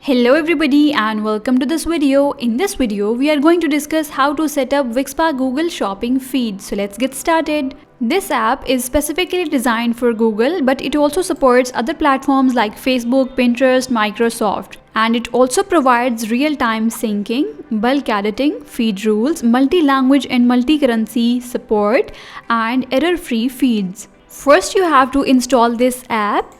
Hello everybody and welcome to this video. In this video, we are going to discuss how to set up Wixpa Google Shopping feed. So let's get started. This app is specifically designed for Google, but it also supports other platforms like Facebook, Pinterest, Microsoft. And it also provides real-time syncing, bulk editing, feed rules, multi-language and multi-currency support, and error-free feeds. First, you have to install this app.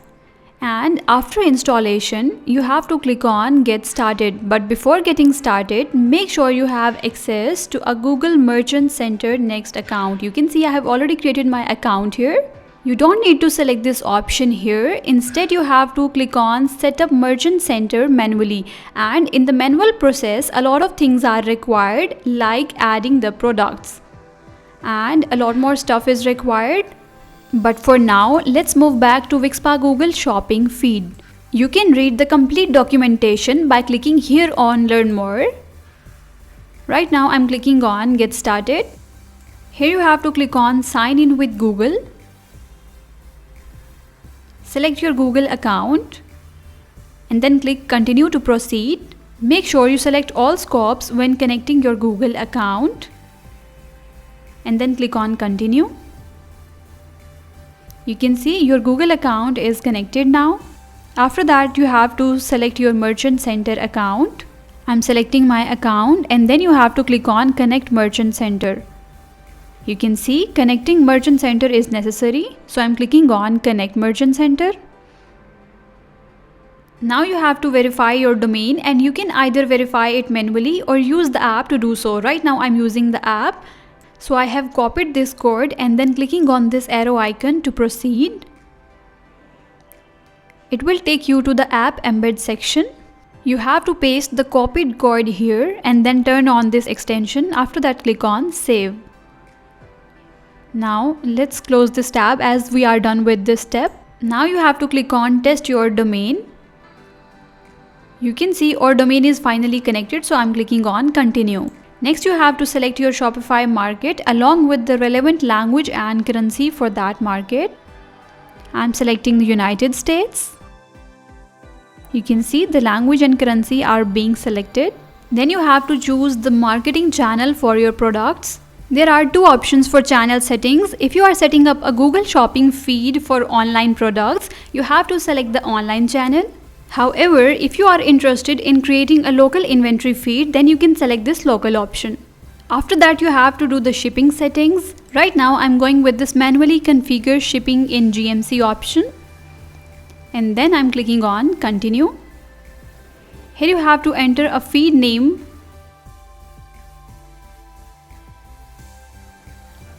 And after installation, you have to click on Get Started. But before getting started, make sure you have access to a Google Merchant Center Next account. You can see I have already created my account here. You don't need to select this option here. Instead, you have to click on Set up Merchant Center manually. And in the manual process, a lot of things are required, like adding the products. And a lot more stuff is required. But for now, let's move back to Wixpa Google Shopping feed. You can read the complete documentation by clicking here on Learn More. Right now, I'm clicking on Get Started. Here you have to click on Sign in with Google. Select your Google account and then click Continue to proceed. Make sure you select all scopes when connecting your Google account and then click on Continue. You can see your Google account is connected now. After that, you have to select your Merchant Center account. I'm selecting my account and then you have to click on Connect Merchant Center. You can see connecting Merchant Center is necessary. So I'm clicking on Connect Merchant Center. Now you have to verify your domain and you can either verify it manually or use the app to do so. Right now I'm using the app. So I have copied this code and then clicking on this arrow icon to proceed. It will take you to the app embed section. You have to paste the copied code here and then turn on this extension. After that, click on Save. Now let's close this tab as we are done with this step. Now you have to click on Test Your Domain. You can see our domain is finally connected, so I'm clicking on Continue. Next, you have to select your Shopify market along with the relevant language and currency for that market. I'm selecting the United States. You can see the language and currency are being selected. Then you have to choose the marketing channel for your products. There are two options for channel settings. If you are setting up a Google Shopping feed for online products, you have to select the online channel. However, if you are interested in creating a local inventory feed, then you can select this local option. After that, you have to do the shipping settings. Right now, I'm going with this manually configure shipping in GMC option. And then I'm clicking on Continue. Here you have to enter a feed name.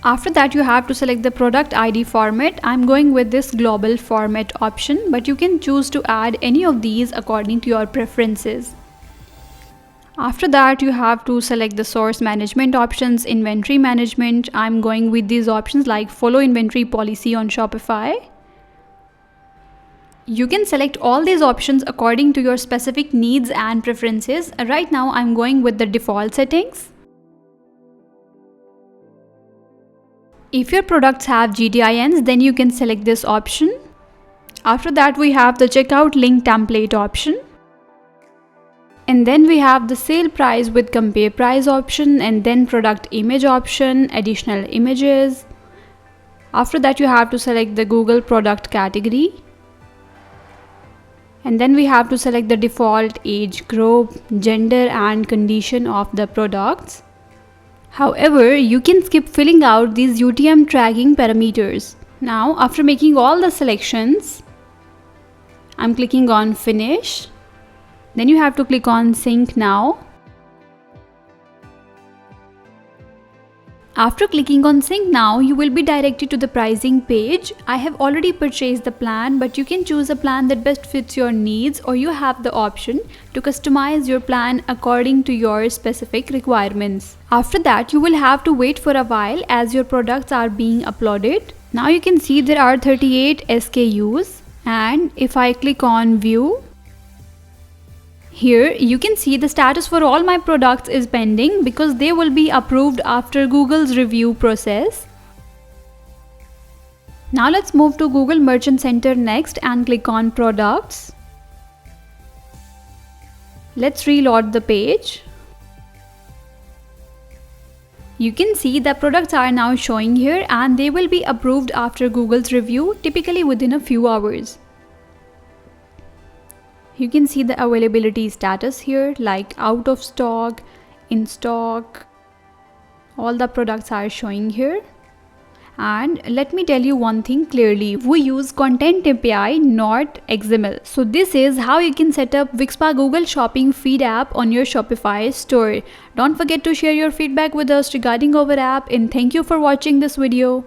After that, you have to select the product ID format. I'm going with this global format option, but you can choose to add any of these according to your preferences. After that, you have to select the source management options, inventory management. I'm going with these options like follow inventory policy on Shopify. You can select all these options according to your specific needs and preferences. Right now, I'm going with the default settings. If your products have GTINs, then you can select this option. After that, we have the checkout link template option. And then we have the sale price with compare price option and then product image option, additional images. After that, you have to select the Google product category. And then we have to select the default age group, gender and condition of the products. However, you can skip filling out these UTM tracking parameters. Now, after making all the selections, I'm clicking on Finish. Then you have to click on Sync Now. After clicking on Sync Now, you will be directed to the pricing page. I have already purchased the plan, but you can choose a plan that best fits your needs, or you have the option to customize your plan according to your specific requirements. After that, you will have to wait for a while as your products are being uploaded. Now you can see there are 38 SKUs, and if I click on View, here you can see the status for all my products is pending because they will be approved after Google's review process. Now let's move to Google Merchant Center next and click on Products. Let's reload the page. You can see the products are now showing here and they will be approved after Google's review, typically within a few hours. You can see the availability status here, like out of stock, in stock. All the products are showing here. And let me tell you one thing clearly, we use Content API, not XML. So this is how you can set up Wixpa Google Shopping Feed app on your Shopify store. Don't forget to share your feedback with us regarding our app, and thank you for watching this video.